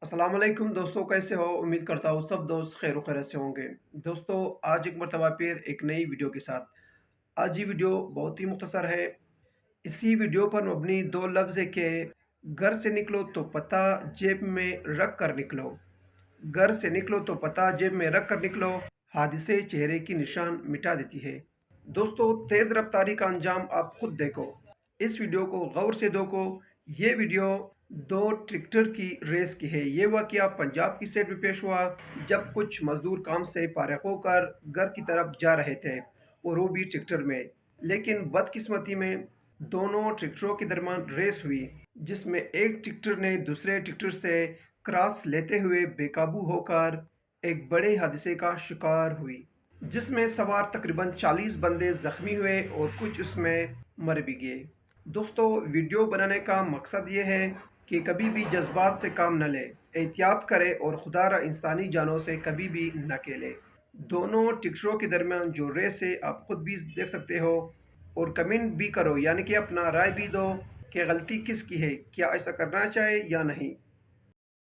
अस्सलाम वालेकुम दोस्तों, कैसे हो? उम्मीद करता हूँ सब दोस्त खैर खैरियत से होंगे। दोस्तों, आज एक मर्तबा फिर एक नई वीडियो के साथ। आज ये वीडियो बहुत ही मुख्तसर है। इसी वीडियो पर मबनी दो लफ्ज़ है कि घर से निकलो तो पता जेब में रख कर निकलो। घर से निकलो तो पता जेब में रख कर निकलो। हादिसे चेहरे की निशान मिटा देती है। दोस्तों, तेज़ रफ्तारी का अंजाम आप खुद देखो। इस वीडियो को गौर से देखो। ये वीडियो दो ट्रैक्टर की रेस की है। ये वाकया पंजाब की साइड में पेश हुआ, जब कुछ मजदूर काम से फारिग होकर घर की तरफ जा रहे थे और वो भी ट्रैक्टर में। लेकिन बदकिस्मती में दोनों ट्रैक्टरों के दरमियान रेस हुई, जिसमें एक ट्रैक्टर ने दूसरे ट्रैक्टर से क्रॉस लेते हुए बेकाबू होकर एक बड़े हादसे का शिकार हुई, जिसमें सवार तकरीबन 40 बंदे जख्मी हुए और कुछ उसमें मर भी गए। दोस्तों, वीडियो बनाने का मकसद ये है कि कभी भी जज्बात से काम न ले, एहतियात करे और खुदारा इंसानी जानों से कभी भी न खेले। दोनों टिकटों के दरमियान जो रेस है आप खुद भी देख सकते हो, और कमेंट भी करो, यानी कि अपना राय भी दो कि गलती किसकी है, क्या ऐसा करना चाहिए या नहीं।